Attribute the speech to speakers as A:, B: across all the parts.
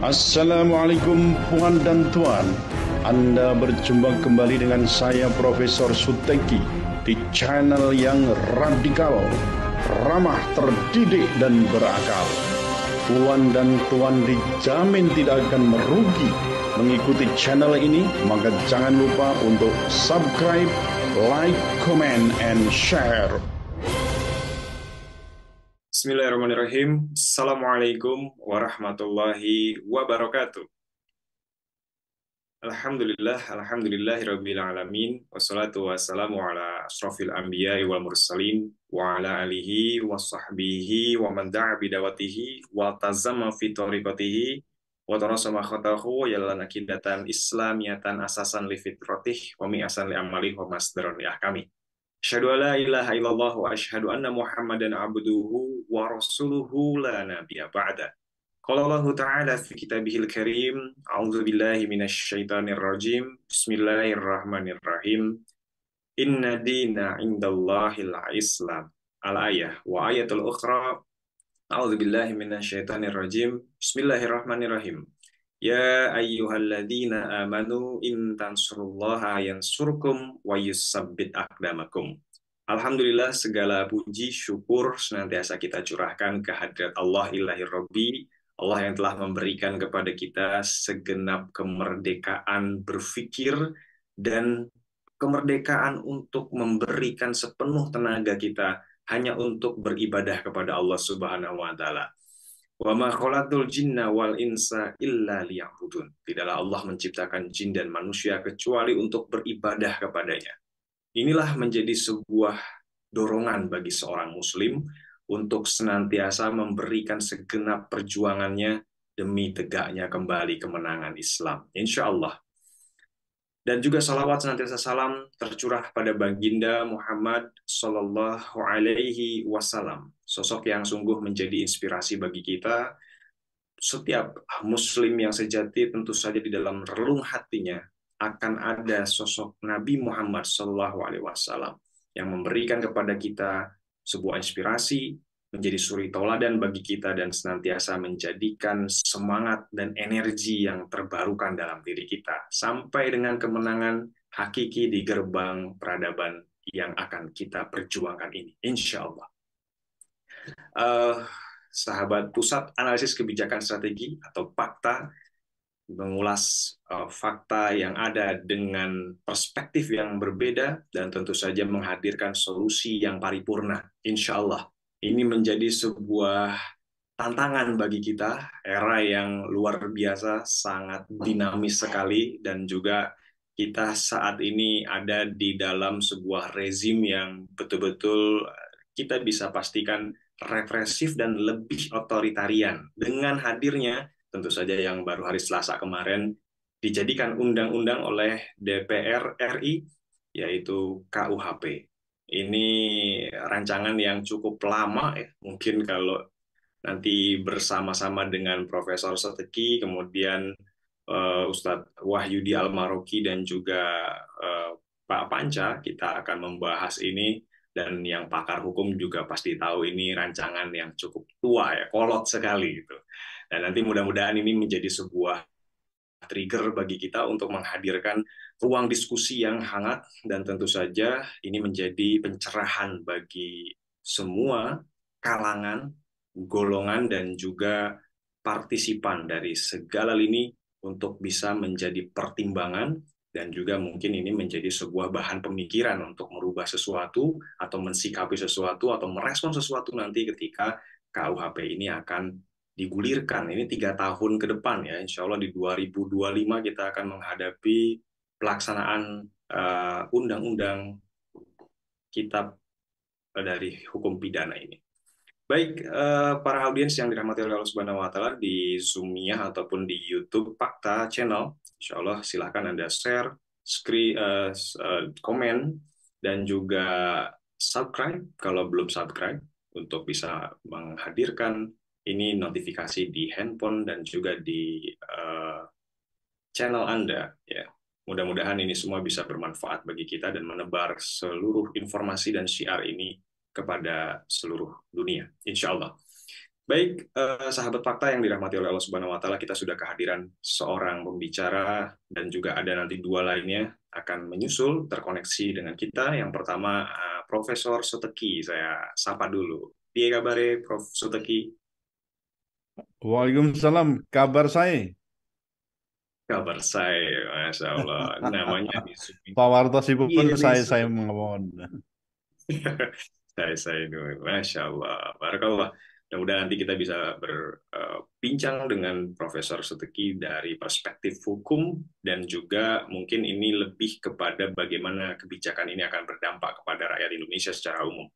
A: Assalamualaikum Puan dan Tuan. Anda berjumpa kembali dengan saya Profesor Suteki di channel yang radikal, ramah, terdidik, dan berakal. Puan dan Tuan dijamin tidak akan merugi mengikuti channel ini, maka jangan lupa untuk subscribe, like, comment, and share.
B: Bismillahirrahmanirrahim. Assalamualaikum warahmatullahi wabarakatuh. Alhamdulillahirabbil alamin. Wassalatu wassalamu ala asrofil anbiya'i wal mursalin wa ala alihi wa sahbihi wa man da'a bidawatihi wa tazamma fi tariqatihi wa tarasama khatahu yalan akidatan islamiyatan asasan li fitratih wa mi'asan li amali wa masdaran li ahkami. Asyhadu an la ilaha illallah wa asyhadu anna Muhammadan abduhu wa rasuluhu la nabiyya ba'da. Qala Allah Ta'ala fi kitabihil karim, a'udzu billahi minasy syaithanir rajim. Bismillahirrahmanirrahim. Inna dina indallahil Islam. Al-ayah wa ayatul ukhra. A'udzu billahi minasy syaithanir rajim. Bismillahirrahmanirrahim. Ya ayyuhalladzina amanu in tansurullaha yansurkum wa yusabbit aqdamakum. Alhamdulillah, segala puji syukur senantiasa kita curahkan ke hadirat Allah Ilahir Rabbi, Allah yang telah memberikan kepada kita segenap kemerdekaan berpikir dan kemerdekaan untuk memberikan sepenuh tenaga kita hanya untuk beribadah kepada Allah Subhanahu wa taala. Wa ma khalaqtul jinna wal insa illa liya'budun. Tidaklah Allah menciptakan jin dan manusia kecuali untuk beribadah kepadanya. Inilah menjadi sebuah dorongan bagi seorang muslim untuk senantiasa memberikan segenap perjuangannya demi tegaknya kembali kemenangan Islam. Insya Allah. Dan juga salawat senantiasa salam tercurah pada baginda Muhammad Sallallahu Alaihi Wasallam, sosok yang sungguh menjadi inspirasi bagi kita. Setiap muslim yang sejati tentu saja di dalam relung hatinya akan ada sosok Nabi Muhammad Sallallahu Alaihi Wasallam yang memberikan kepada kita sebuah inspirasi, menjadi suri tauladan bagi kita dan senantiasa menjadikan semangat dan energi yang terbarukan dalam diri kita sampai dengan kemenangan hakiki di gerbang peradaban yang akan kita perjuangkan ini, insya Allah. Sahabat Pusat Analisis Kebijakan Strategi atau PAKTA mengulas fakta yang ada dengan perspektif yang berbeda dan tentu saja menghadirkan solusi yang paripurna, insya Allah. Ini menjadi sebuah tantangan bagi kita, era yang luar biasa, sangat dinamis sekali, dan juga kita saat ini ada di dalam sebuah rezim yang betul-betul kita bisa pastikan represif dan lebih otoritarian. Dengan hadirnya, tentu saja yang baru hari Selasa kemarin, dijadikan undang-undang oleh DPR RI, yaitu KUHP. Ini rancangan yang cukup lama ya. Mungkin kalau nanti bersama-sama dengan Profesor Suteki, kemudian Ustadz Wahyudi Al-Maroki dan juga Pak Panca, kita akan membahas ini. Dan yang pakar hukum juga pasti tahu ini rancangan yang cukup tua ya, kolot sekali gitu. Dan nanti mudah-mudahan ini menjadi sebuah trigger bagi kita untuk menghadirkan ruang diskusi yang hangat, dan tentu saja ini menjadi pencerahan bagi semua kalangan, golongan, dan juga partisipan dari segala lini untuk bisa menjadi pertimbangan, dan juga mungkin ini menjadi sebuah bahan pemikiran untuk merubah sesuatu atau mensikapi sesuatu atau merespon sesuatu nanti ketika KUHP ini akan digulirkan. Ini 3 tahun ke depan ya, insya Allah di 2025 kita akan menghadapi pelaksanaan undang-undang kitab dari hukum pidana ini. Baik, para audiens yang dirahmati oleh Allah Subhanahu wa taala di Zoom-nya ataupun di YouTube Fakta Channel, insya Allah silahkan Anda share, komen, dan juga subscribe kalau belum subscribe untuk bisa menghadirkan ini notifikasi di handphone dan juga di channel Anda ya. Mudah-mudahan ini semua bisa bermanfaat bagi kita dan menebar seluruh informasi dan syiar ini kepada seluruh dunia, insya Allah. Baik, sahabat fakta yang dirahmati oleh Allah Subhanahu wa Ta'ala, kita sudah kehadiran seorang pembicara dan juga ada nanti dua lainnya akan menyusul terkoneksi dengan kita. Yang pertama, Profesor Soteki, saya sapa dulu. Piye kabare, Prof. Soteki?
A: Waalaikumsalam, kabar saya.
B: Kabar saya, Masya Allah. Namanya di Zoom
A: Pak
B: itu.
A: Wartosipun
B: Iya,
A: saya mengawon.
B: saya dulu, Masya Allah, Barakallah. Mudah-mudahan nanti kita bisa berbincang dengan Profesor Suteki dari perspektif hukum dan juga mungkin ini lebih kepada bagaimana kebijakan ini akan berdampak kepada rakyat Indonesia secara umum.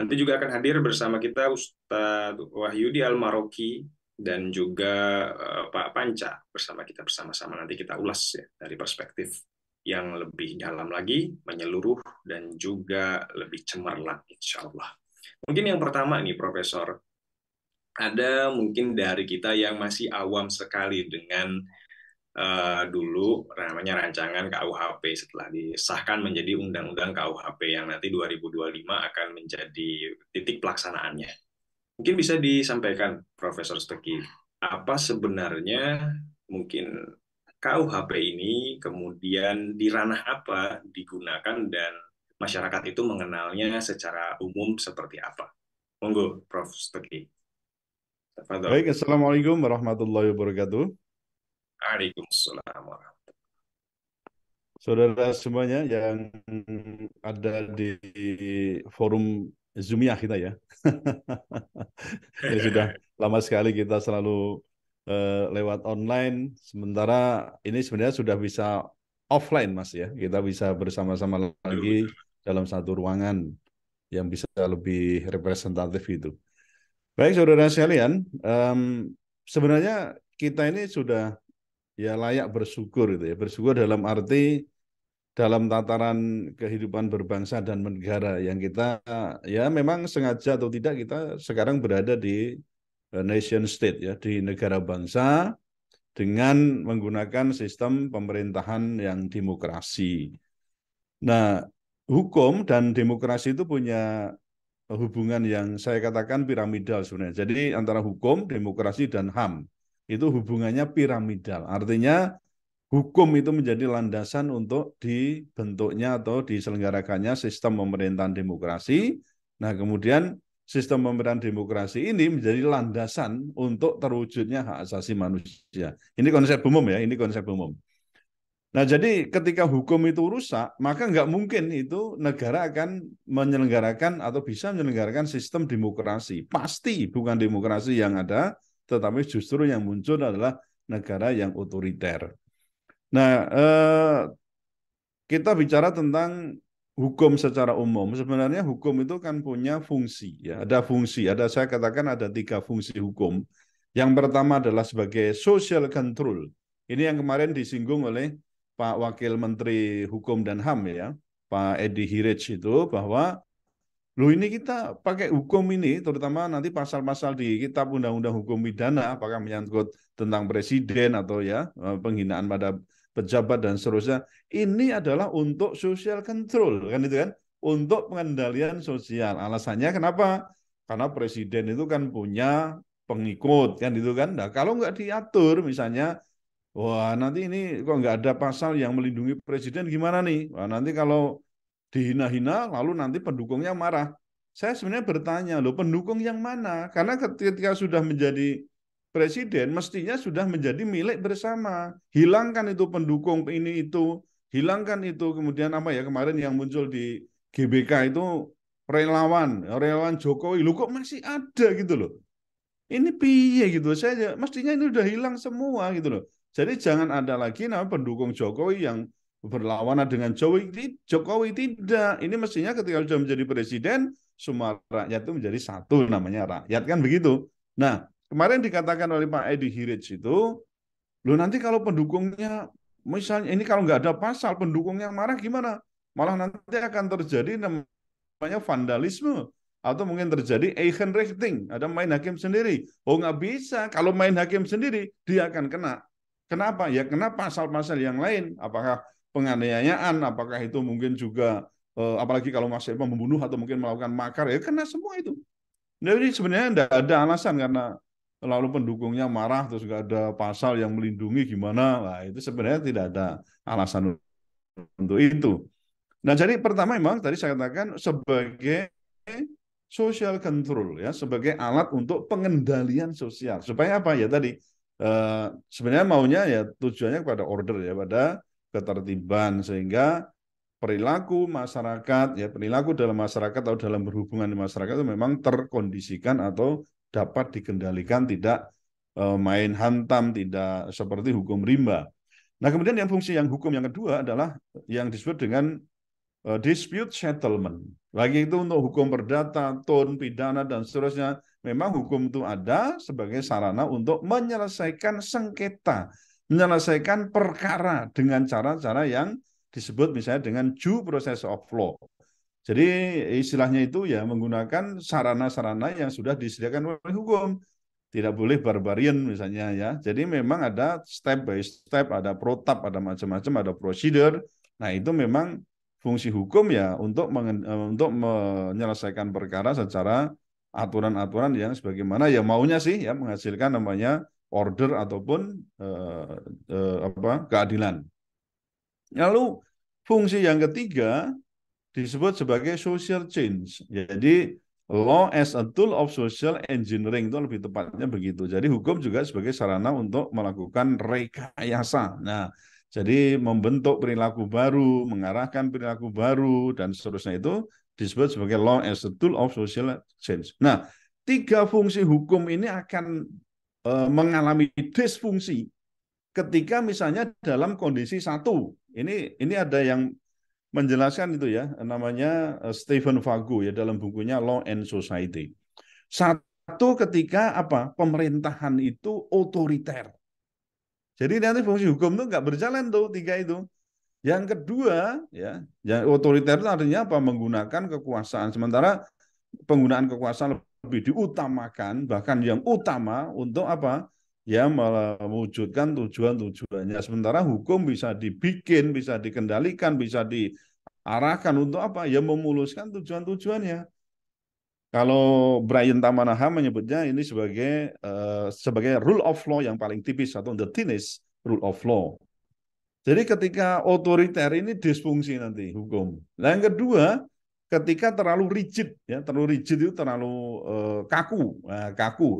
B: Nanti juga akan hadir bersama kita Ustadz Wahyudi Al-Maroki dan juga Pak Panca bersama kita bersama-sama. Nanti kita ulas ya dari perspektif yang lebih dalam lagi, menyeluruh, dan juga lebih cemerlang, insya Allah. Mungkin yang pertama nih, Profesor, ada mungkin dari kita yang masih awam sekali dengan dulu namanya rancangan KUHP setelah disahkan menjadi Undang-Undang KUHP yang nanti 2025 akan menjadi titik pelaksanaannya. Mungkin bisa disampaikan, Profesor Steki, apa sebenarnya mungkin KUHP ini, kemudian di ranah apa digunakan, dan masyarakat itu mengenalnya secara umum seperti apa? Monggo, Prof. Steki.
A: Baik,
B: Tafadhol.
A: Assalamualaikum warahmatullahi wabarakatuh.
B: Waalaikumsalam warahmatullahi
A: Saudara semuanya yang ada di forum Zoomia kita ya. Ini sudah
B: wabarakatuh.
A: lama sekali kita selalu lewat online. Sementara ini sebenarnya sudah bisa offline, Mas ya. Kita bisa bersama-sama
B: Betul,
A: lagi
B: betul.
A: dalam satu ruangan yang bisa lebih representatif itu. Baik, saudara sekalian, sebenarnya kita ini sudah ya layak bersyukur itu ya. Bersyukur dalam arti dalam tataran kehidupan berbangsa dan negara yang kita ya memang sengaja atau tidak kita sekarang berada di nation state ya, di negara bangsa dengan menggunakan sistem pemerintahan yang demokrasi. Nah, hukum dan demokrasi itu punya hubungan yang saya katakan piramidal sebenarnya. Jadi antara hukum, demokrasi, dan HAM itu hubungannya piramidal. Artinya hukum itu menjadi landasan untuk dibentuknya atau diselenggarakannya sistem pemerintahan demokrasi. Nah, kemudian sistem pemerintahan demokrasi ini menjadi landasan untuk terwujudnya hak asasi manusia. Ini konsep umum ya, ini konsep umum. Nah, jadi ketika hukum itu rusak, maka nggak mungkin itu negara akan menyelenggarakan atau bisa menyelenggarakan sistem demokrasi. Pasti bukan demokrasi yang ada, tetapi justru yang muncul adalah negara yang otoriter. Nah, kita bicara tentang hukum secara umum. Sebenarnya hukum itu kan punya fungsi, ya. Ada fungsi, saya katakan ada 3 fungsi hukum. Yang pertama adalah sebagai social control. Ini yang kemarin disinggung oleh Pak Wakil Menteri Hukum dan HAM ya, Pak Edi Hiraj itu bahwa loh ini kita pakai hukum ini, terutama nanti pasal-pasal di Kitab Undang-Undang Hukum Pidana, apakah menyangkut tentang presiden atau ya penghinaan pada pejabat dan seterusnya, ini adalah untuk social control, kan itu kan, untuk pengendalian sosial. Alasannya kenapa? Karena presiden itu kan punya pengikut, kan itu kan. Nah, kalau nggak diatur, misalnya, wah nanti ini kok nggak ada pasal yang melindungi presiden gimana nih? Wah, nanti kalau dihina-hina, lalu nanti pendukungnya marah. Saya sebenarnya bertanya, loh pendukung yang mana? Karena ketika sudah menjadi presiden, mestinya sudah menjadi milik bersama. Hilangkan itu pendukung ini itu, hilangkan itu. Kemudian apa ya kemarin yang muncul di GBK itu relawan, relawan Jokowi. Loh kok masih ada gitu loh. Ini piye gitu. Saya mestinya ini udah hilang semua gitu loh. Jadi jangan ada lagi nama pendukung Jokowi yang berlawanan dengan Jokowi. Jokowi tidak. Ini mestinya ketika sudah menjadi presiden, semua rakyat itu menjadi satu namanya rakyat kan begitu. Nah, kemarin dikatakan oleh Pak Edi Hiraj itu, loh nanti kalau pendukungnya misalnya ini kalau nggak ada pasal pendukungnya marah gimana? Malah nanti akan terjadi namanya vandalisme atau mungkin terjadi Eigenrechten, ada main hakim sendiri. Oh nggak bisa, kalau main hakim sendiri dia akan kena. Kenapa? Ya kena pasal-pasal yang lain. Apakah penganiayaan, apakah itu mungkin juga apalagi kalau masih membunuh atau mungkin melakukan makar, ya kena semua itu. Jadi sebenarnya tidak ada alasan karena lalu pendukungnya marah terus nggak ada pasal yang melindungi gimana, lah itu sebenarnya tidak ada alasan untuk itu. Nah, jadi pertama memang tadi saya katakan sebagai social control ya, sebagai alat untuk pengendalian sosial. Supaya apa ya tadi sebenarnya maunya ya tujuannya kepada order ya, pada ketertiban sehingga perilaku masyarakat ya, perilaku dalam masyarakat atau dalam berhubungan di masyarakat itu memang terkondisikan atau dapat dikendalikan, tidak main hantam, tidak seperti hukum rimba. Nah, kemudian yang fungsi yang hukum yang kedua adalah yang disebut dengan dispute settlement. Lagi itu untuk hukum perdata, tun, pidana, dan seterusnya. Memang hukum itu ada sebagai sarana untuk menyelesaikan sengketa, menyelesaikan perkara dengan cara-cara yang disebut misalnya dengan due process of law. Jadi istilahnya itu ya menggunakan sarana-sarana yang sudah disediakan oleh hukum. Tidak boleh barbarian misalnya ya. Jadi memang ada step by step, ada protap, ada macam-macam, ada prosedur. Nah, itu memang fungsi hukum ya untuk menyelesaikan perkara secara aturan-aturan yang sebagaimana ya maunya sih ya menghasilkan namanya order ataupun keadilan. Lalu fungsi yang ketiga disebut sebagai social change. Jadi law as a tool of social engineering itu lebih tepatnya begitu. Jadi hukum juga sebagai sarana untuk melakukan rekayasa. Nah, jadi membentuk perilaku baru, mengarahkan perilaku baru dan seterusnya itu disebut sebagai law as a tool of social change. Nah, tiga fungsi hukum ini akan mengalami disfungsi ketika misalnya dalam kondisi satu. Ini ada yang menjelaskan itu ya, namanya Stephen Fago ya dalam bukunya Law and Society. Satu, ketika apa? Pemerintahan itu otoriter. Jadi nanti fungsi hukum itu nggak berjalan tuh tiga itu. Yang kedua ya, yang otoriter itu artinya apa? Menggunakan kekuasaan. Sementara penggunaan kekuasaan lebih diutamakan, bahkan yang utama untuk apa? Ya mewujudkan tujuan-tujuannya. Sementara hukum bisa dibikin, bisa dikendalikan, bisa diarahkan untuk apa? Ya memuluskan tujuan-tujuannya. Kalau Brian Tamanaha menyebutnya ini sebagai rule of law yang paling tipis atau the thinnest rule of law. Jadi ketika otoriter ini disfungsi nanti hukum. Nah, yang kedua, ketika terlalu rigid ya, terlalu rigid itu terlalu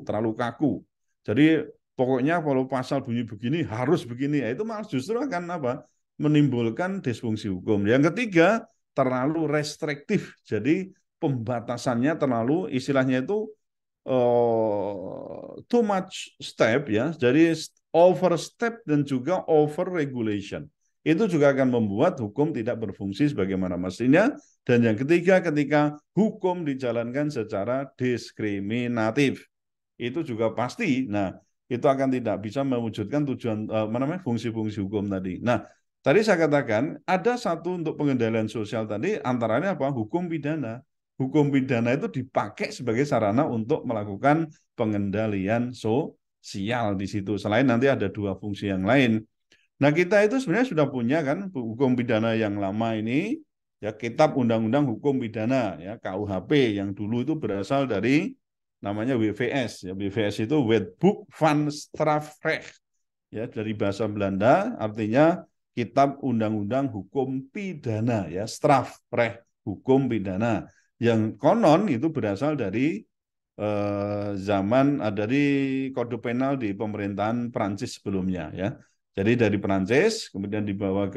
A: terlalu kaku. Jadi pokoknya kalau pasal bunyi begini harus begini, ya, itu malah justru akan apa? Menimbulkan disfungsi hukum. Yang ketiga, terlalu restriktif. Jadi pembatasannya terlalu istilahnya itu too much step ya. Jadi overstep dan juga over regulation. Itu juga akan membuat hukum tidak berfungsi sebagaimana mestinya. Dan yang ketiga, ketika hukum dijalankan secara diskriminatif, itu juga pasti. Nah, itu akan tidak bisa mewujudkan tujuan fungsi-fungsi hukum tadi. Nah, tadi saya katakan ada satu untuk pengendalian sosial tadi antaranya apa? Hukum pidana. Hukum pidana itu dipakai sebagai sarana untuk melakukan pengendalian sosial di situ. Selain nanti ada dua fungsi yang lain. Nah, kita itu sebenarnya sudah punya kan hukum pidana yang lama ini, ya Kitab Undang-Undang Hukum Pidana ya KUHP yang dulu itu berasal dari namanya WVS ya. WVS itu Wetboek van Strafrecht ya, dari bahasa Belanda artinya Kitab Undang-Undang Hukum Pidana ya, Strafrecht, hukum pidana. Yang konon itu berasal dari dari kode penal di pemerintahan Prancis sebelumnya ya. Jadi dari Prancis kemudian dibawa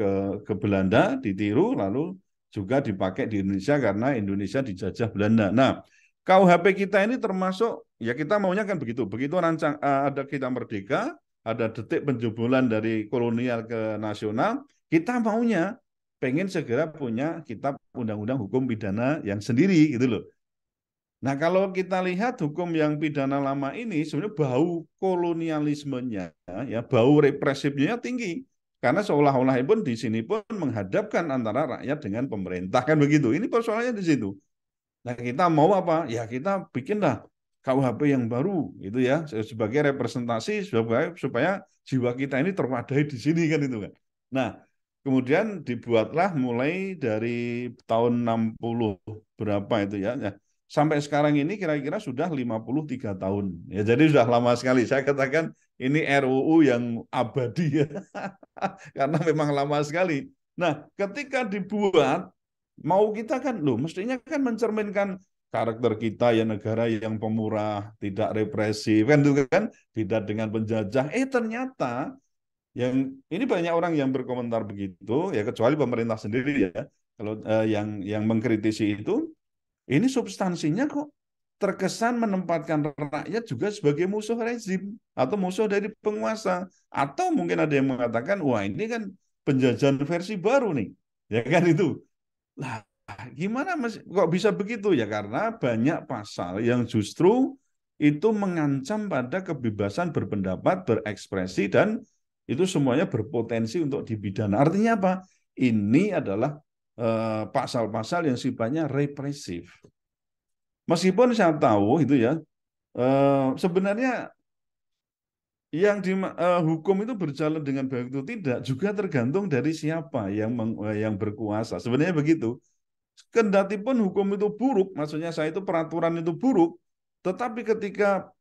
A: ke Belanda, ditiru lalu juga dipakai di Indonesia karena Indonesia dijajah Belanda. Nah, KUHP kita ini termasuk ya kita maunya kan begitu. Begitu ada kita merdeka, ada detik penjebolan dari kolonial ke nasional, kita maunya pengen segera punya kitab undang-undang hukum pidana yang sendiri gitu loh. Nah, kalau kita lihat hukum yang pidana lama ini sebenarnya bau kolonialismenya, ya bau represifnya tinggi. Karena seolah-olah pun di sini pun menghadapkan antara rakyat dengan pemerintah kan begitu. Ini persoalannya di situ. Nah, kita mau apa? Ya kita bikinlah KUHP yang baru gitu ya sebagai representasi supaya jiwa kita ini terwadai di sini kan itu kan. Nah, kemudian dibuatlah mulai dari tahun 60 berapa itu ya sampai sekarang ini kira-kira sudah 53 tahun. Ya, jadi sudah lama sekali. Saya katakan ini RUU yang abadi ya. Karena memang lama sekali. Nah, ketika dibuat, mau kita kan, loh, mestinya kan mencerminkan karakter kita ya negara yang pemurah, tidak represif, kan itu kan, tidak dengan penjajah. Ternyata yang ini banyak orang yang berkomentar begitu, ya kecuali pemerintah sendiri ya. Kalau yang mengkritisi itu, ini substansinya kok terkesan menempatkan rakyat juga sebagai musuh rezim atau musuh dari penguasa. Atau mungkin ada yang mengatakan, wah ini kan penjajahan versi baru nih. Ya kan itu. Lah, gimana mas, kok bisa begitu ya? Karena banyak pasal yang justru itu mengancam pada kebebasan berpendapat, berekspresi, dan itu semuanya berpotensi untuk dipidana. Artinya apa? Ini adalah pasal-pasal yang sifatnya represif. Meskipun saya tahu itu ya, sebenarnya yang hukum itu berjalan dengan baik itu tidak juga tergantung dari siapa yang berkuasa. Sebenarnya begitu. Kendati pun hukum itu buruk, maksudnya saya itu peraturan itu buruk, tetapi ketika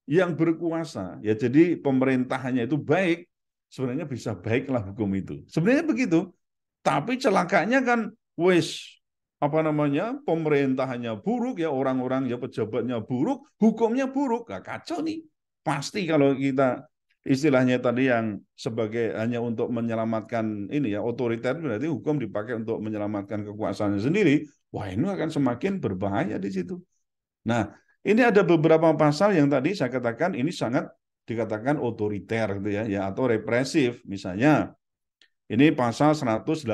A: yang berkuasa, ya jadi pemerintahannya itu baik, sebenarnya bisa baiklah hukum itu. Sebenarnya begitu. Tapi celakanya kan, wes apa namanya, pemerintahannya buruk ya, orang-orang ya pejabatnya buruk, hukumnya buruk, gak kacau nih. Pasti kalau kita istilahnya tadi yang sebagai hanya untuk menyelamatkan ini ya otoriter, berarti hukum dipakai untuk menyelamatkan kekuasaannya sendiri. Wah ini akan semakin berbahaya di situ. Nah ini ada beberapa pasal yang tadi saya katakan ini sangat dikatakan otoriter gitu ya atau represif. Misalnya ini pasal 188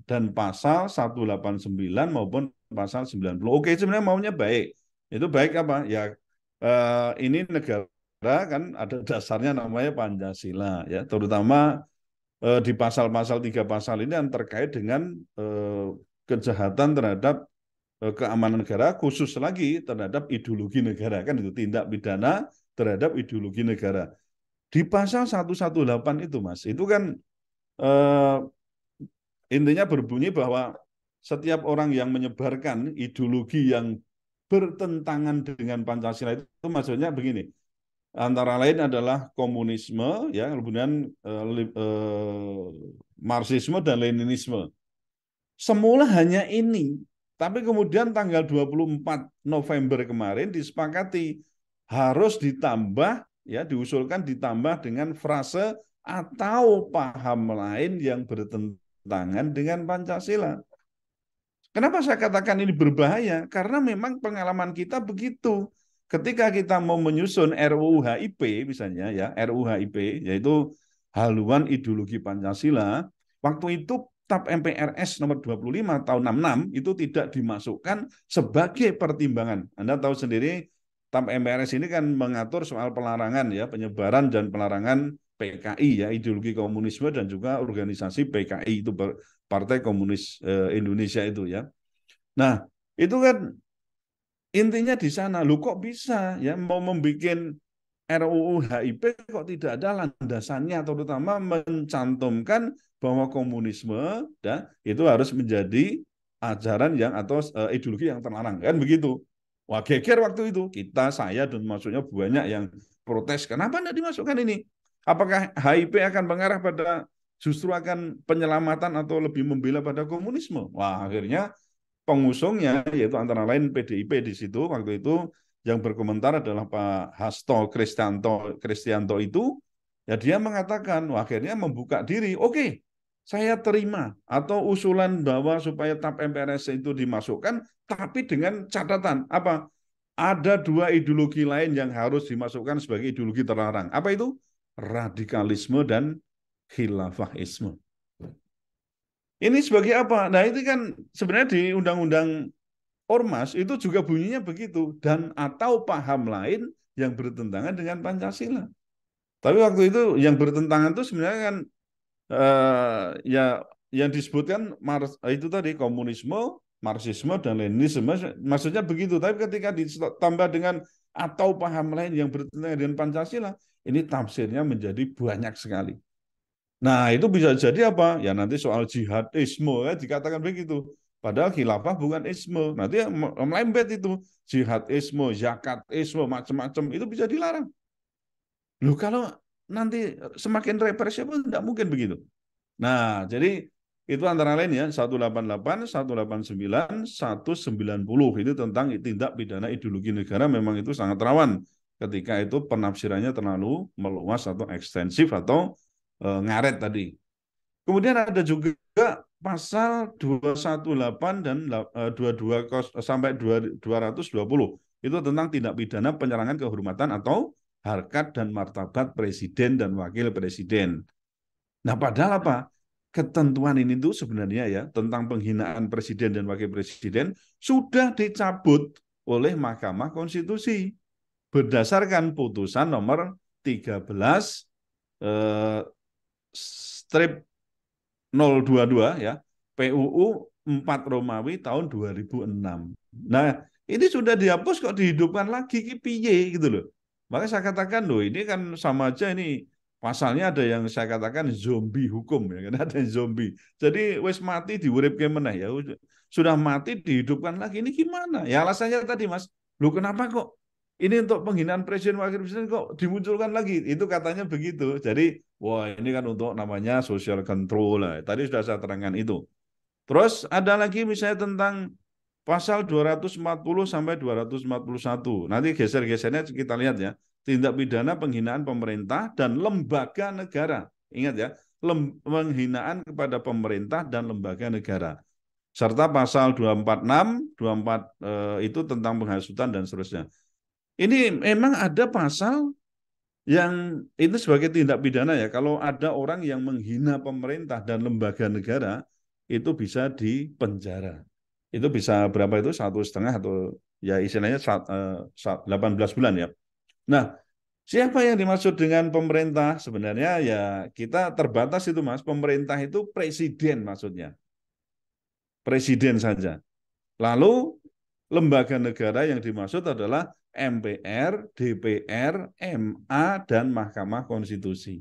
A: dan pasal 189 maupun pasal 90. Oke, sebenarnya maunya baik. Itu baik apa? Ya ini negara kan ada dasarnya namanya Pancasila ya, terutama di pasal-pasal 3 pasal ini yang terkait dengan kejahatan terhadap keamanan negara, khusus lagi terhadap ideologi negara, kan itu tindak pidana terhadap ideologi negara. Di pasal 118 itu Mas, itu kan eh, intinya berbunyi bahwa setiap orang yang menyebarkan ideologi yang bertentangan dengan Pancasila itu maksudnya begini, antara lain adalah komunisme, ya, kemudian Marxisme dan Leninisme. Semula hanya ini, tapi kemudian tanggal 24 November kemarin disepakati harus ditambah, ya, diusulkan ditambah dengan frase atau paham lain yang bertentangan dengan Pancasila. Kenapa saya katakan ini berbahaya? Karena memang pengalaman kita begitu. Ketika kita mau menyusun RUU HIP misalnya ya, RUU HIP yaitu haluan ideologi Pancasila, waktu itu TAP MPRS nomor 25 tahun 66 itu tidak dimasukkan sebagai pertimbangan. Anda tahu sendiri TAP MPRS ini kan mengatur soal pelarangan ya, penyebaran dan pelarangan PKI ya, ideologi komunisme dan juga organisasi PKI itu Partai Komunis Indonesia itu ya. Nah, itu kan intinya di sana. Lu kok bisa ya mau membuat RUU HIP kok tidak ada landasannya, terutama mencantumkan bahwa komunisme dan itu harus menjadi ajaran yang atau ideologi yang terlarang kan begitu. Wah geger waktu itu kita saya dan maksudnya banyak yang protes kenapa tidak dimasukkan ini? Apakah HIP akan mengarah pada justru akan penyelamatan atau lebih membela pada komunisme? Wah akhirnya pengusungnya yaitu antara lain PDIP di situ waktu itu yang berkomentar adalah Pak Hasto Kristianto itu ya dia mengatakan akhirnya membuka diri oke, saya terima atau usulan bahwa supaya TAP MPRS itu dimasukkan tapi dengan catatan apa, ada dua ideologi lain yang harus dimasukkan sebagai ideologi terlarang, apa itu radikalisme dan khilafahisme. Ini sebagai apa? Nah itu kan sebenarnya di Undang-Undang Ormas itu juga bunyinya begitu dan atau paham lain yang bertentangan dengan Pancasila. Tapi waktu itu yang bertentangan itu sebenarnya kan ya yang disebutkan itu tadi komunisme, Marxisme dan Leninisme maksudnya begitu. Tapi ketika ditambah dengan atau paham lain yang bertentangan dengan Pancasila, ini tafsirnya menjadi banyak sekali. Nah, itu bisa jadi apa? Ya nanti soal jihadisme ya dikatakan begitu. Padahal khilafah bukan isme. Nanti melembet itu jihadisme, zakatisme, macam-macam itu bisa dilarang. Loh kalau nanti semakin represif tidak mungkin begitu. Nah, jadi itu antara lain ya 188, 189, 190 itu tentang tindak pidana ideologi negara memang itu sangat rawan ketika itu penafsirannya terlalu meluas atau ekstensif atau ngaret tadi. Kemudian ada juga pasal 218 dan 22 sampai 220 itu tentang tindak pidana penyerangan kehormatan atau harkat dan martabat presiden dan wakil presiden. Nah, padahal apa? Ketentuan ini tuh sebenarnya ya tentang penghinaan presiden dan wakil presiden sudah dicabut oleh Mahkamah Konstitusi berdasarkan putusan nomor 13 strip 022 ya PUU 4 Romawi tahun 2006. Nah, ini sudah dihapus kok dihidupkan lagi piye gitu loh. Maka saya katakan loh ini kan sama aja ini pasalnya ada yang saya katakan zombie hukum ya kan ada yang zombie. Jadi wis mati diuripke meneh ya sudah mati dihidupkan lagi ini gimana? Ya alasannya tadi Mas. Loh kenapa kok ini untuk penghinaan presiden wakil presiden kok dimunculkan lagi? Itu katanya begitu. Jadi wah ini kan untuk namanya social control lah. Tadi sudah saya terangkan itu. Terus ada lagi misalnya tentang pasal 240 sampai 241. Nanti geser-gesernya kita lihat ya. Tindak pidana penghinaan pemerintah dan lembaga negara. Ingat ya, penghinaan kepada pemerintah dan lembaga negara. Serta pasal 246, 24 itu tentang penghasutan dan seterusnya. Ini memang ada pasal yang itu sebagai tindak pidana ya. Kalau ada orang yang menghina pemerintah dan lembaga negara, itu bisa dipenjara. Itu bisa berapa itu? 1,5 atau ya istilahnya 18 bulan ya. Nah, siapa yang dimaksud dengan pemerintah? Sebenarnya ya kita terbatas itu Mas. Pemerintah itu presiden maksudnya. Presiden saja. Lalu lembaga negara yang dimaksud adalah MPR, DPR, MA, dan Mahkamah Konstitusi.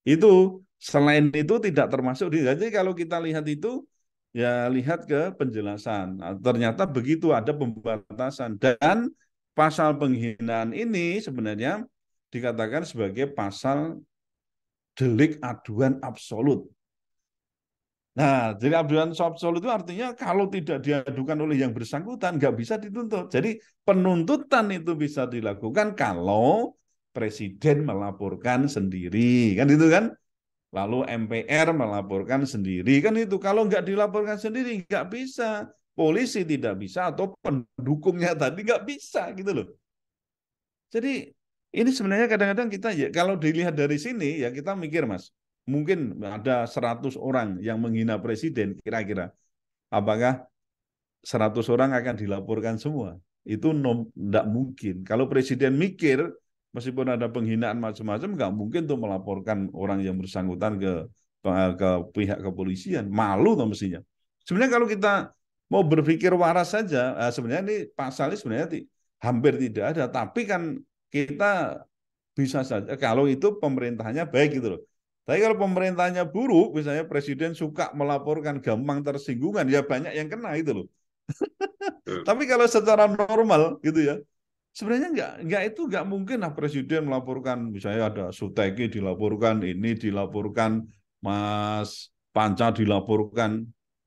A: Itu selain itu tidak termasuk. Jadi kalau kita lihat itu, ya lihat ke penjelasan. Nah, ternyata begitu ada pembatasan. Dan pasal penghinaan ini sebenarnya dikatakan sebagai pasal delik aduan absolut. Nah, jadi aduan absolut itu artinya kalau tidak diadukan oleh yang bersangkutan nggak bisa dituntut. Jadi penuntutan itu bisa dilakukan kalau presiden melaporkan sendiri, kan itu kan? Lalu MPR melaporkan sendiri, kan itu. Kalau nggak dilaporkan sendiri nggak bisa. Polisi tidak bisa atau pendukungnya tadi nggak bisa gitu loh. Jadi ini sebenarnya kadang-kadang kita ya kalau dilihat dari sini ya kita mikir Mas, mungkin ada 100 orang yang menghina presiden kira-kira. Apakah 100 orang akan dilaporkan semua? Itu tidak mungkin. Kalau presiden mikir meskipun ada penghinaan macam-macam nggak mungkin tuh melaporkan orang yang bersangkutan ke pihak kepolisian. Malu tuh mestinya. Sebenarnya kalau kita mau berpikir waras saja, sebenarnya ini pasalnya sebenarnya hampir tidak ada. Tapi kan kita bisa saja kalau itu pemerintahnya baik gitu loh. Tapi kalau pemerintahnya buruk, misalnya presiden suka melaporkan gampang tersinggungan, ya banyak yang kena itu loh. Tapi kalau secara normal gitu ya, sebenarnya nggak mungkin lah presiden melaporkan misalnya ada Suteki dilaporkan, ini dilaporkan, Mas Panca dilaporkan,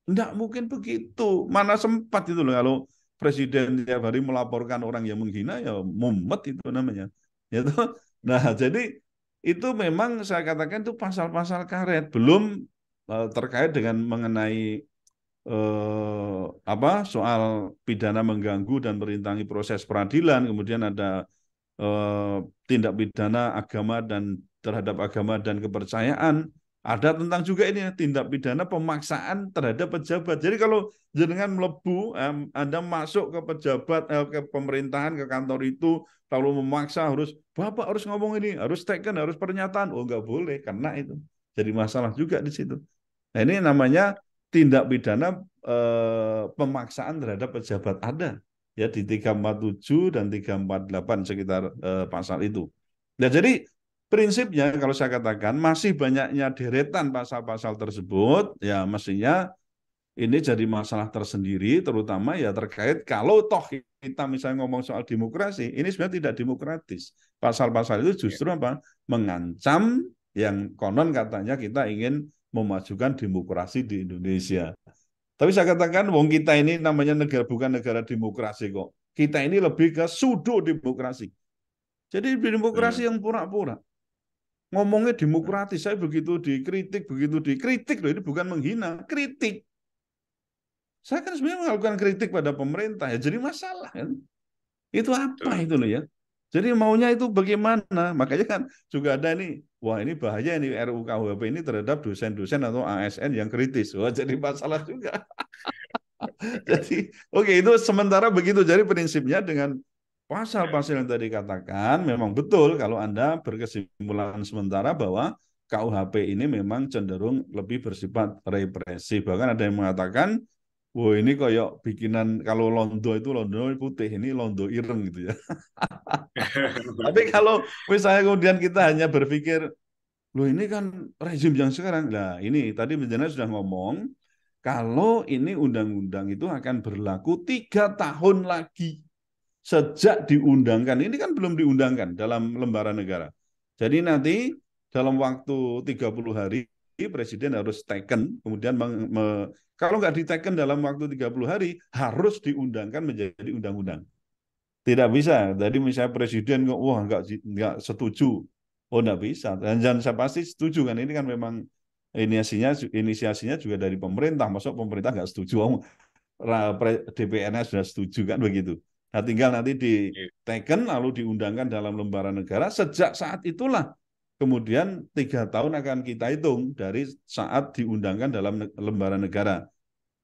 A: nggak mungkin begitu. Mana sempat itu loh kalau presiden tiap hari melaporkan orang yang menghina ya mumet itu namanya. Ya toh? Nah jadi itu memang saya katakan itu pasal-pasal karet belum terkait dengan mengenai soal pidana mengganggu dan merintangi proses peradilan, kemudian ada tindak pidana agama dan terhadap agama dan kepercayaan. Ada tentang juga ini tindak pidana pemaksaan terhadap pejabat. Jadi kalau jenengan melebu, Anda masuk ke pejabat, ke pemerintahan, ke kantor itu, lalu memaksa Bapak harus ngomong ini, harus taken, harus pernyataan. Oh nggak boleh, karena itu jadi masalah juga di situ. Nah ini namanya tindak pidana pemaksaan terhadap pejabat ada ya di 347 dan 348 sekitar pasal itu. Nah, jadi prinsipnya kalau saya katakan masih banyaknya deretan pasal-pasal tersebut ya mestinya
C: ini jadi masalah tersendiri, terutama ya terkait kalau toh kita misalnya ngomong soal demokrasi, ini sebenarnya tidak demokratis. Pasal-pasal itu justru apa? Mengancam yang konon katanya kita ingin memajukan demokrasi di Indonesia. Tapi saya katakan, wong kita ini namanya negara bukan negara demokrasi kok. Kita ini lebih ke pseudo demokrasi. Jadi demokrasi yang pura-pura. Ngomongnya demokratis, saya begitu dikritik loh, ini bukan menghina, kritik. Saya kan sebenarnya melakukan kritik pada pemerintah, ya jadi masalah kan. Itu apa itu loh ya. Jadi maunya itu bagaimana? Makanya kan juga ada ini, wah ini bahaya ini RUU KUHP ini terhadap dosen-dosen atau ASN yang kritis. Wah jadi masalah juga. Jadi oke itu sementara begitu. Jadi prinsipnya dengan pasal-pasal yang tadi katakan memang betul kalau Anda berkesimpulan sementara bahwa KUHP ini memang cenderung lebih bersifat represif. Bahkan ada yang mengatakan, wah ini kayak bikinan kalau londo itu londo putih, ini londo ireng gitu ya. Tapi kalau misalnya kemudian kita hanya berpikir, loh ini kan rezim yang sekarang. Nah ini tadi Bencana sudah ngomong, kalau ini undang-undang itu akan berlaku 3 tahun lagi sejak diundangkan. Ini kan belum diundangkan dalam lembaran negara. Jadi nanti dalam waktu 30 hari Presiden harus taken, kemudian kalau nggak diteken dalam waktu 30 hari, harus diundangkan menjadi undang-undang. Tidak bisa. Jadi misalnya Presiden, wah nggak setuju. Oh nggak bisa. Dan saya pasti setuju kan. Ini kan memang inisiasinya juga dari pemerintah. Masuk pemerintah nggak setuju. DPR-nya sudah setuju kan begitu. Nah, tinggal nanti diteken lalu diundangkan dalam lembaran negara. Sejak saat itulah kemudian 3 tahun akan kita hitung dari saat diundangkan dalam lembaran negara.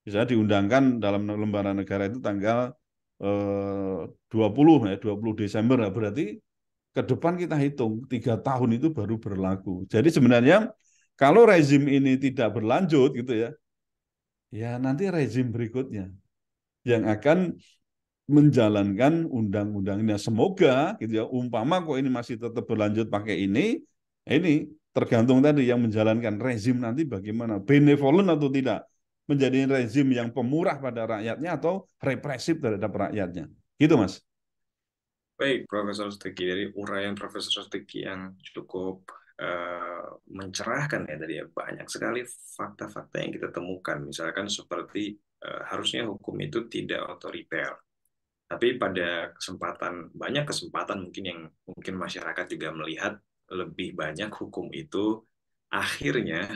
C: Misalnya diundangkan dalam lembaran negara itu tanggal 20 Desember. Berarti ke depan kita hitung 3 tahun itu baru berlaku. Jadi sebenarnya kalau rezim ini tidak berlanjut gitu ya, ya nanti rezim berikutnya yang akan menjalankan undang-undangnya. Semoga gitu ya, umpama kok ini masih tetap berlanjut pakai ini tergantung tadi yang menjalankan rezim nanti bagaimana, benevolent atau tidak, menjadi rezim yang pemurah pada rakyatnya atau represif terhadap rakyatnya. Gitu, Mas.
B: Baik, Profesor Suteki. Dari uraian Profesor Suteki yang cukup mencerahkan ya tadi ya. Banyak sekali fakta-fakta yang kita temukan. Misalkan seperti harusnya hukum itu tidak otoriter. Tapi pada banyak kesempatan mungkin yang mungkin masyarakat juga melihat lebih banyak hukum itu akhirnya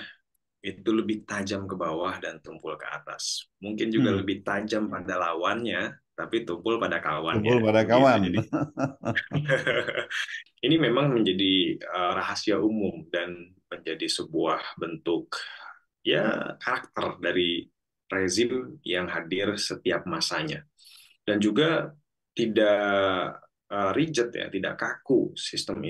B: itu lebih tajam ke bawah dan tumpul ke atas. Mungkin juga lebih tajam pada lawannya, tapi tumpul pada
C: Tumpul
B: kawannya.
C: pada
B: Begitu.
C: kawan.
B: Jadi ini memang menjadi rahasia umum dan menjadi sebuah bentuk ya karakter dari rezim yang hadir setiap masanya. Dan juga tidak rigid ya, tidak kaku. Sistem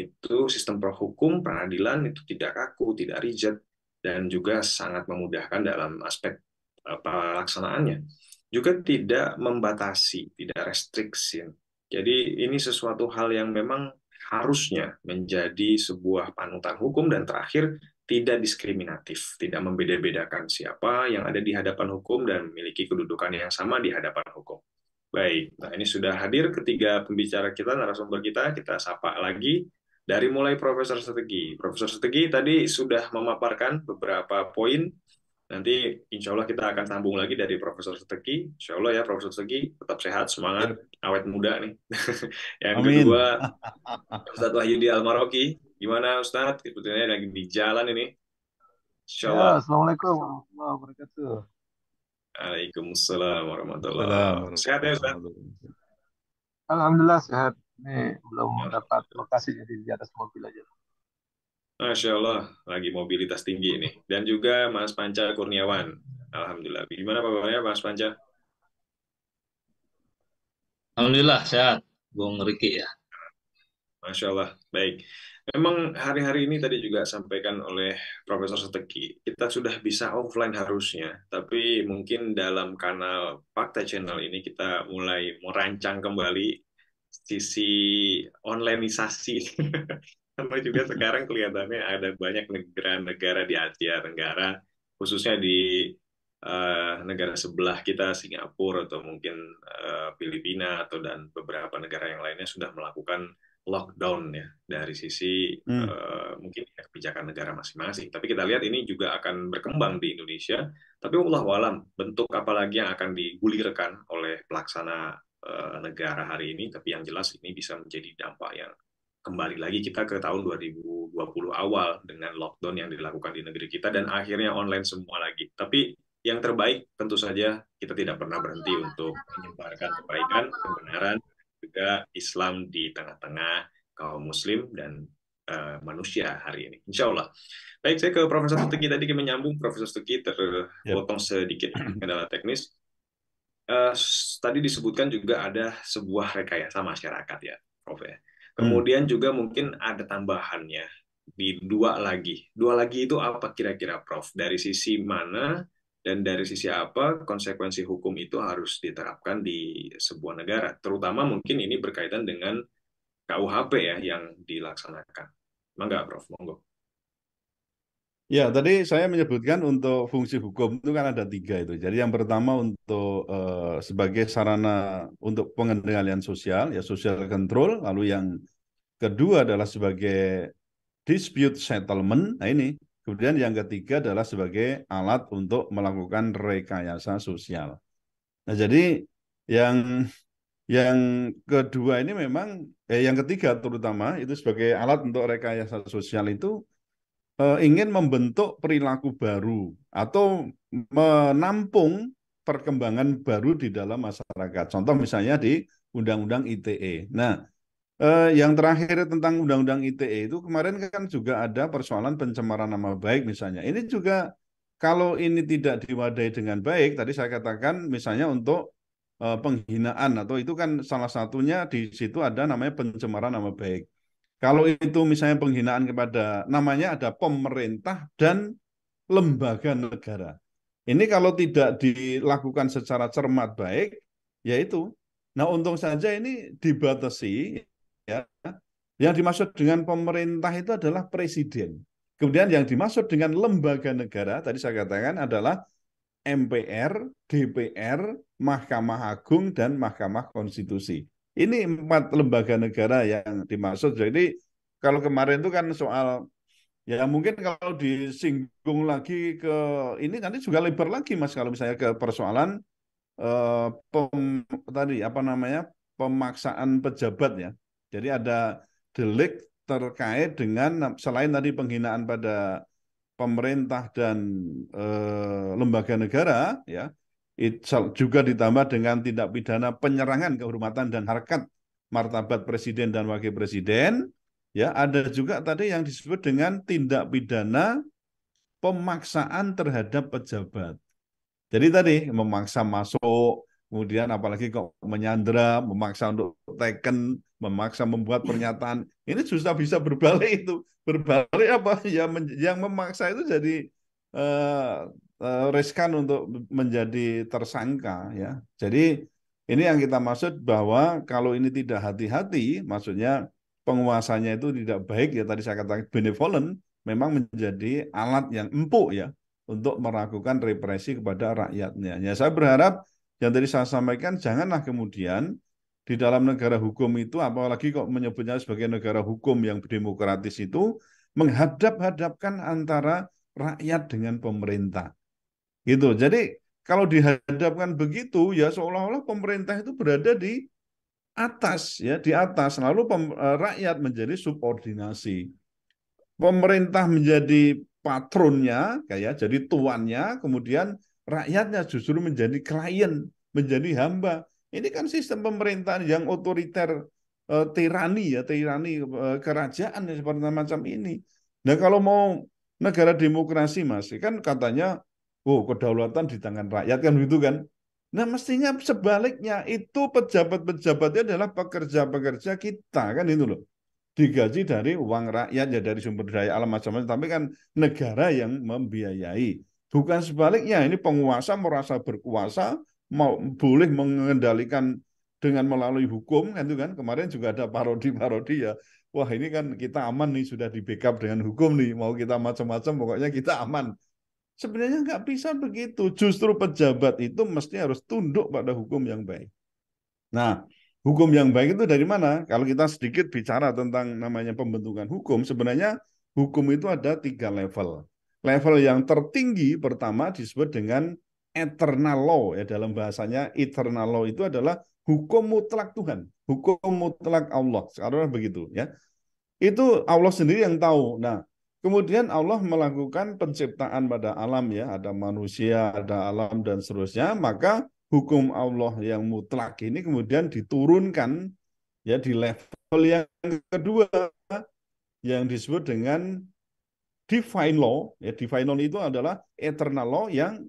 B: hukum peradilan itu tidak kaku, tidak rigid, dan juga sangat memudahkan dalam aspek pelaksanaannya. Juga tidak membatasi, tidak restriksi. Jadi ini sesuatu hal yang memang harusnya menjadi sebuah panutan hukum dan terakhir tidak diskriminatif, tidak membeda-bedakan siapa yang ada di hadapan hukum dan memiliki kedudukan yang sama di hadapan hukum. Baik, nah ini sudah hadir ketiga pembicara kita, narasumber kita sapa lagi dari mulai Profesor Suteki. Profesor Suteki tadi sudah memaparkan beberapa poin. Nanti insya Allah kita akan sambung lagi dari Profesor Suteki. Insya Allah ya Profesor Suteki tetap sehat, semangat, awet muda nih. Yang
C: Amin.
B: kedua, Ustadz Wahyudi Almaroki. Gimana Ustadz? Sebetulnya lagi di jalan ini. Insya Allah.
D: Ya, Assalamualaikum warahmatullahi wabarakatuh.
B: Waalaikumsalam warahmatullahi wabarakatuh. Sehat ya Ustadz?
D: Alhamdulillah sehat. Ini belum dapat lokasi jadi di atas mobil aja.
B: Masya Allah, lagi mobilitas tinggi ini. Dan juga Mas Panca Kurniawan. Alhamdulillah. Gimana kabarnya Mas Panca?
E: Alhamdulillah sehat, Bung Riki ya.
B: Masya Allah, baik. Memang hari-hari ini tadi juga sampaikan oleh Profesor Seteki, kita sudah bisa offline harusnya, tapi mungkin dalam kanal Fakta Channel ini kita mulai merancang kembali sisi onlineisasi. Karena juga sekarang kelihatannya ada banyak negara-negara di Asia Tenggara, khususnya di negara sebelah kita, Singapura atau mungkin Filipina atau dan beberapa negara yang lainnya sudah melakukan lockdown ya dari sisi
C: Hmm.
B: mungkin kebijakan negara masing-masing. Tapi kita lihat ini juga akan berkembang di Indonesia. Tapi wallahu alam bentuk apa lagi yang akan digulirkan oleh pelaksana negara hari ini. Tapi yang jelas ini bisa menjadi dampak yang kembali lagi kita ke tahun 2020 awal dengan lockdown yang dilakukan di negeri kita dan akhirnya online semua lagi. Tapi yang terbaik tentu saja kita tidak pernah berhenti untuk menyebarkan kebaikan, kebenaran, juga Islam di tengah-tengah kaum Muslim dan manusia hari ini. Insya Allah. Baik, saya ke Profesor Stuki tadi menyambung. Profesor Stuki
C: Yep.
B: terpotong sedikit kendala teknis. Tadi disebutkan juga ada sebuah rekayasa masyarakat ya, Prof. Ya. Kemudian juga mungkin ada tambahannya di dua lagi. Dua lagi itu apa kira-kira, Prof? Dari sisi mana dan dari sisi apa konsekuensi hukum itu harus diterapkan di sebuah negara? Terutama mungkin ini berkaitan dengan KUHP ya yang dilaksanakan. Mangga, Prof. Monggo.
C: Ya, tadi saya menyebutkan untuk fungsi hukum itu kan ada 3 itu. Jadi yang pertama untuk sebagai sarana untuk pengendalian sosial, ya social control. Lalu yang kedua adalah sebagai dispute settlement. Nah ini. Kemudian yang ketiga adalah sebagai alat untuk melakukan rekayasa sosial. Nah jadi yang kedua ini memang, yang ketiga terutama itu sebagai alat untuk rekayasa sosial itu ingin membentuk perilaku baru atau menampung perkembangan baru di dalam masyarakat. Contoh misalnya di Undang-Undang ITE. Nah, yang terakhir tentang Undang-Undang ITE itu kemarin kan juga ada persoalan pencemaran nama baik misalnya. Ini juga kalau ini tidak diwadahi dengan baik, tadi saya katakan misalnya untuk penghinaan atau itu kan salah satunya di situ ada namanya pencemaran nama baik. Kalau itu misalnya penghinaan kepada namanya ada pemerintah dan lembaga negara. Ini kalau tidak dilakukan secara cermat baik, yaitu. Nah, untung saja ini dibatasi ya. Yang dimaksud dengan pemerintah itu adalah presiden. Kemudian yang dimaksud dengan lembaga negara tadi saya katakan adalah MPR, DPR, Mahkamah Agung, dan Mahkamah Konstitusi. Ini 4 lembaga negara yang dimaksud. Jadi kalau kemarin itu kan soal, ya mungkin kalau disinggung lagi ke ini nanti juga lebar lagi Mas kalau misalnya ke persoalan tadi apa namanya pemaksaan pejabat ya. Jadi ada delik terkait dengan selain tadi penghinaan pada pemerintah dan lembaga negara ya juga ditambah dengan tindak pidana penyerangan kehormatan dan harkat martabat presiden dan wakil presiden ya ada juga tadi yang disebut dengan tindak pidana pemaksaan terhadap pejabat. Jadi tadi memaksa masuk, kemudian apalagi kok menyandra, memaksa untuk teken, memaksa membuat pernyataan, ini susah bisa berbalik itu. Berbalik apa? Ya yang memaksa itu jadi riskan untuk menjadi tersangka ya. Jadi ini yang kita maksud bahwa kalau ini tidak hati-hati, maksudnya penguasanya itu tidak baik ya tadi saya katakan benevolent, memang menjadi alat yang empuk ya untuk melakukan represi kepada rakyatnya. Ya, saya berharap yang tadi saya sampaikan janganlah kemudian di dalam negara hukum itu, apalagi kok menyebutnya sebagai negara hukum yang demokratis itu, menghadap-hadapkan antara rakyat dengan pemerintah. Gitu. Jadi kalau dihadapkan begitu, ya seolah-olah pemerintah itu berada di atas, ya di atas, lalu rakyat menjadi subordinasi. Pemerintah menjadi patronnya, kayak jadi tuannya, kemudian rakyatnya justru menjadi klien, menjadi hamba. Ini kan sistem pemerintahan yang otoriter, tirani ya, tirani kerajaan ya, seperti macam ini. Nah kalau mau negara demokrasi Mas, kan katanya, oh kedaulatan di tangan rakyat kan begitu kan. Nah mestinya sebaliknya itu pejabat-pejabatnya adalah pekerja-pekerja kita kan itu loh digaji dari uang rakyat ya dari sumber daya alam macam-macam tapi kan negara yang membiayai bukan sebaliknya ini penguasa merasa berkuasa mau boleh mengendalikan dengan melalui hukum kan itu kan kemarin juga ada parodi-parodi ya wah ini kan kita aman nih sudah di backup dengan hukum nih mau kita macam-macam pokoknya kita aman Sebenarnya nggak bisa begitu. Justru pejabat itu mesti harus tunduk pada hukum yang baik. Nah, hukum yang baik itu dari mana? Kalau kita sedikit bicara tentang namanya pembentukan hukum, sebenarnya hukum itu ada 3 level. Level yang tertinggi pertama disebut dengan eternal law, ya, dalam bahasanya eternal law itu adalah hukum mutlak Tuhan, hukum mutlak Allah. Sekarang begitu, ya. Itu Allah sendiri yang tahu. Nah, kemudian Allah melakukan penciptaan pada alam, ya, ada manusia, ada alam dan seterusnya, maka hukum Allah yang mutlak ini kemudian diturunkan, ya, di level yang kedua yang disebut dengan divine law. Ya, divine law itu adalah eternal law yang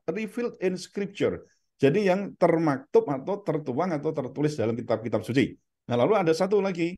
C: revealed in scripture. Jadi yang termaktub atau tertuang atau tertulis dalam kitab-kitab suci. Nah, lalu ada satu lagi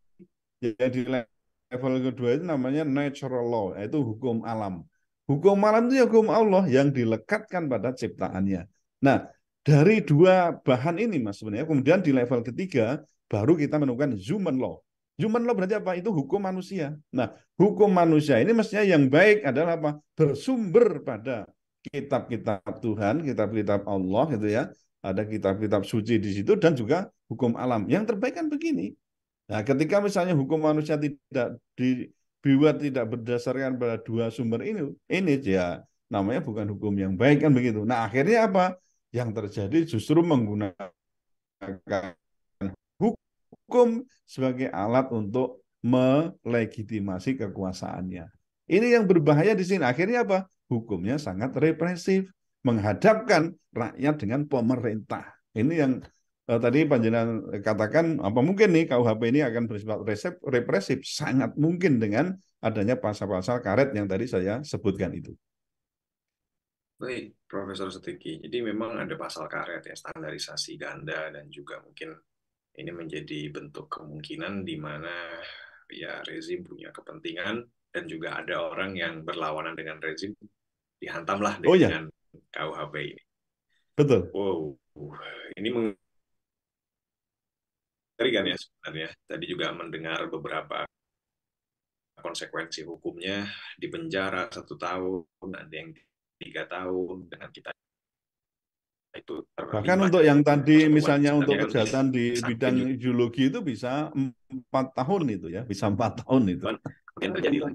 C: yang di level kedua itu namanya natural law, yaitu hukum alam. Hukum alam itu ya hukum Allah yang dilekatkan pada ciptaannya. Nah, dari dua bahan ini, Mas, sebenarnya kemudian di level ketiga baru kita menemukan human law. Human law berarti apa? Itu hukum manusia. Nah, hukum manusia ini mestinya yang baik adalah apa? Bersumber pada kitab-kitab Tuhan, kitab-kitab Allah gitu ya. Ada kitab-kitab suci di situ dan juga hukum alam. Yang terbaik kan begini. Nah, ketika misalnya hukum manusia tidak dibuat tidak berdasarkan pada dua sumber ini ya namanya bukan hukum yang baik kan begitu. Nah, akhirnya apa? Yang terjadi justru menggunakan hukum sebagai alat untuk melegitimasi kekuasaannya. Ini yang berbahaya di sini. Akhirnya apa? Hukumnya sangat represif, menghadapkan rakyat dengan pemerintah. Ini yang tadi Panjenengan katakan, apa mungkin nih KUHP ini akan bersifat represif? Sangat mungkin dengan adanya pasal-pasal karet yang tadi saya sebutkan itu.
B: Baik, Profesor Suteki. Jadi memang ada pasal karet ya, standarisasi ganda, dan juga mungkin ini menjadi bentuk kemungkinan di mana ya rezim punya kepentingan dan juga ada orang yang berlawanan dengan rezim, dihantamlah
C: Oh ya,
B: dengan KUHP ini.
C: betul.
B: Wow, ini mengerikan ya sebenarnya. Tadi juga mendengar beberapa konsekuensi hukumnya, di penjara 1 tahun, ada yang 3 tahun, dengan kita itu
C: Bahkan
B: terlibat
C: untuk yang tadi
B: persekutuan.
C: misalnya untuk
B: Sebenarnya kan
C: kejahatan di bidang
B: sampai
C: ideologi itu bisa 4 tahun itu ya, bisa 4 tahun itu.
B: yang terjadi lah.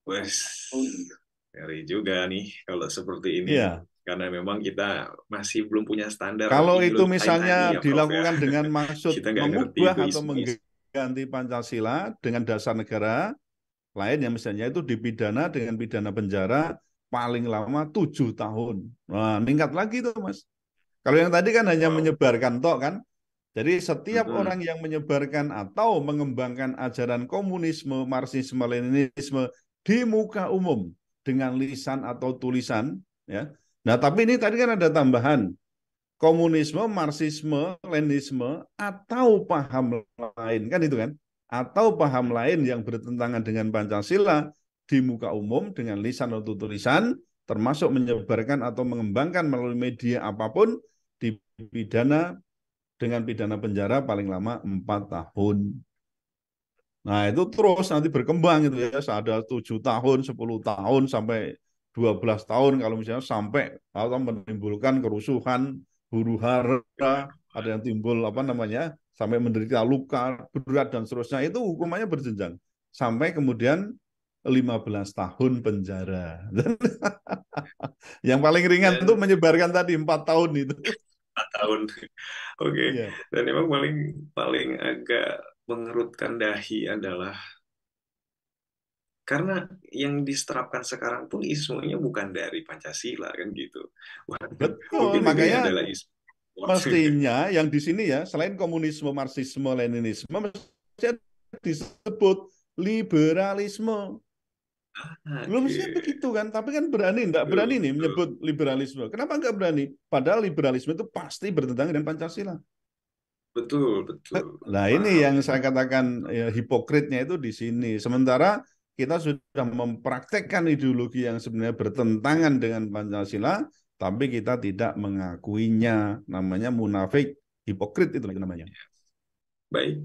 B: Wes, ngeri juga nih kalau seperti ini.
C: Iya.
B: Karena memang kita masih belum punya standar
C: Kalau itu
B: ideologi
C: misalnya
B: tadi ya, Prof, ya.
C: dilakukan dengan maksud
B: Kita nggak ngerti
C: mengubah
B: itu
C: atau
B: isinya.
C: mengganti Pancasila dengan dasar negara lain yang misalnya itu dipidana dengan pidana penjara paling lama 7 tahun. Nah, meningkat lagi tuh, Mas. Kalau yang tadi kan hanya
B: Wow.
C: menyebarkan tok kan. Jadi setiap
B: Mm-mm.
C: orang yang menyebarkan atau mengembangkan ajaran komunisme, marxisme, leninisme di muka umum dengan lisan atau tulisan, ya. Nah, tapi ini tadi kan ada tambahan komunisme, marxisme, leninisme atau paham lain kan itu kan? Atau paham lain yang bertentangan dengan Pancasila di muka umum dengan lisan atau tulisan, termasuk menyebarkan atau mengembangkan melalui media apapun, dipidana dengan pidana penjara paling lama 4 tahun. Nah, itu terus nanti berkembang itu ya, ada 7 tahun, 10 tahun sampai 12 tahun kalau misalnya sampai atau menimbulkan kerusuhan, huru hara, ada yang timbul apa namanya, sampai menderita luka berat dan seterusnya, itu hukumannya berjenjang sampai kemudian 15 tahun penjara. Yang paling ringan itu
B: Dan
C: menyebarkan tadi 4 tahun itu.
B: 4 tahun. Oke.
C: Iya,
B: Dan memang paling agak mengerutkan dahi adalah karena yang diterapkan sekarang pun isunya bukan dari Pancasila kan gitu.
C: betul.
B: Mungkin ini
C: Makanya
B: adalah isu.
C: mestinya yang di sini ya, selain komunisme, marxisme, leninisme, mestinya disebut liberalisme. Belum mestinya
B: Oke.
C: begitu kan, tapi kan enggak berani nih menyebut liberalisme. Kenapa enggak berani? Padahal liberalisme itu pasti bertentangan dengan Pancasila.
B: Betul, betul.
C: Nah, ini yang
B: Paham.
C: saya katakan ya, hipokritnya itu di sini. Sementara kita sudah mempraktekkan ideologi yang sebenarnya bertentangan dengan Pancasila, tapi kita tidak mengakuinya. Namanya munafik, hipokrit itu namanya.
B: Baik.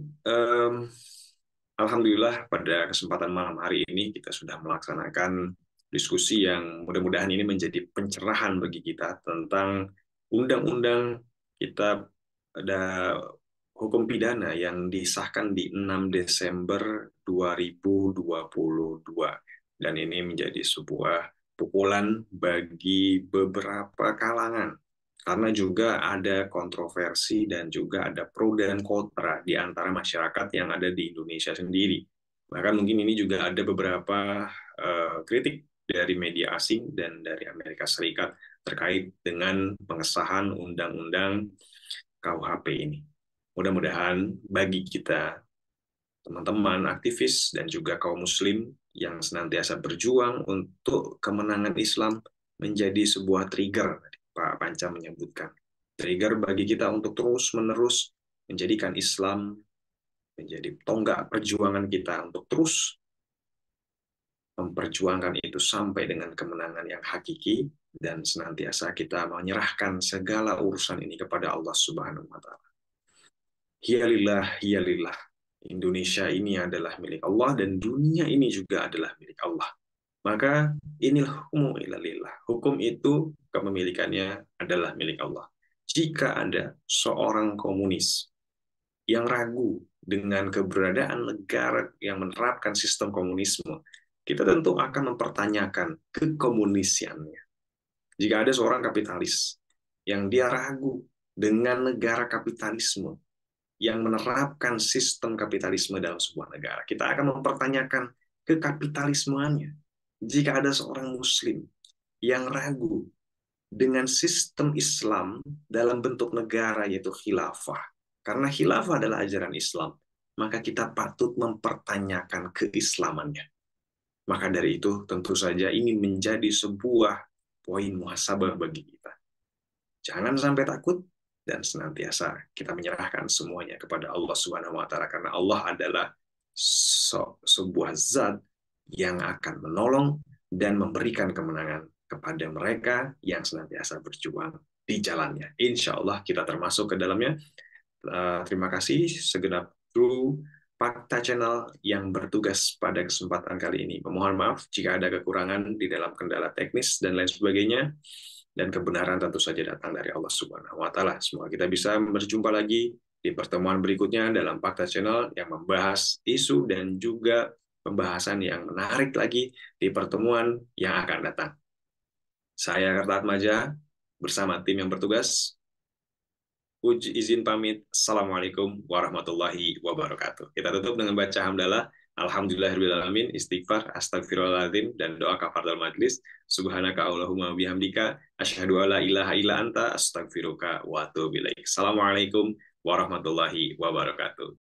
B: Alhamdulillah pada kesempatan malam hari ini kita sudah melaksanakan diskusi yang mudah-mudahan ini menjadi pencerahan bagi kita tentang undang-undang kita ada hukum pidana yang disahkan di 6 Desember 2022. Dan ini menjadi sebuah pukulan bagi beberapa kalangan. Karena juga ada kontroversi dan juga ada pro dan kontra di antara masyarakat yang ada di Indonesia sendiri. Bahkan mungkin ini juga ada beberapa kritik dari media asing dan dari Amerika Serikat terkait dengan pengesahan undang-undang KUHP ini. Mudah-mudahan bagi kita, teman-teman aktivis dan juga kaum muslim yang senantiasa berjuang untuk kemenangan Islam menjadi sebuah trigger, Pak Panca menyebutkan. Trigger bagi kita untuk terus-menerus menjadikan Islam menjadi tonggak perjuangan kita untuk terus memperjuangkan itu sampai dengan kemenangan yang hakiki dan senantiasa kita menyerahkan segala urusan ini kepada Allah Subhanahu wa taala. Hiyalillah, hiyalillah. Indonesia ini adalah milik Allah dan dunia ini juga adalah milik Allah. Maka inilah hukum ilalillah. Hukum itu kepemilikannya adalah milik Allah. Jika ada seorang komunis yang ragu dengan keberadaan negara yang menerapkan sistem komunisme, kita tentu akan mempertanyakan kekomunisiannya. Jika ada seorang kapitalis yang dia ragu dengan negara kapitalisme yang menerapkan sistem kapitalisme dalam sebuah negara, kita akan mempertanyakan kekapitalismeannya. Jika ada seorang muslim yang ragu dengan sistem Islam dalam bentuk negara yaitu khilafah, karena khilafah adalah ajaran Islam, maka kita patut mempertanyakan keislamannya. Maka dari itu tentu saja ini menjadi sebuah poin muhasabah bagi kita. Jangan sampai takut dan senantiasa kita menyerahkan semuanya kepada Allah Subhanahu wa taala, karena Allah adalah sebuah zat yang akan menolong dan memberikan kemenangan kepada mereka yang senantiasa berjuang di jalannya. Insya Allah kita termasuk ke dalamnya. Terima kasih segenap kru Fakta Channel yang bertugas pada kesempatan kali ini. Memohon maaf jika ada kekurangan di dalam kendala teknis dan lain sebagainya. Dan kebenaran tentu saja datang dari Allah Subhanahu wa taala. Semoga kita bisa berjumpa lagi di pertemuan berikutnya dalam Fakta Channel yang membahas isu dan juga pembahasan yang menarik lagi di pertemuan yang akan datang. Saya Karta Atmaja bersama tim yang bertugas. Izin pamit. Assalamualaikum warahmatullahi wabarakatuh. Kita tutup dengan baca hamdalah. Alhamdulillahirrahmanirrahim, istighfar, astagfirullahaladzim, dan doa kafaratul majlis. Subhanaka Allahumma bihamdika, asyhadu alla ilaha illa anta, astagfiruka wa atubu ilaik. Assalamualaikum warahmatullahi wabarakatuh.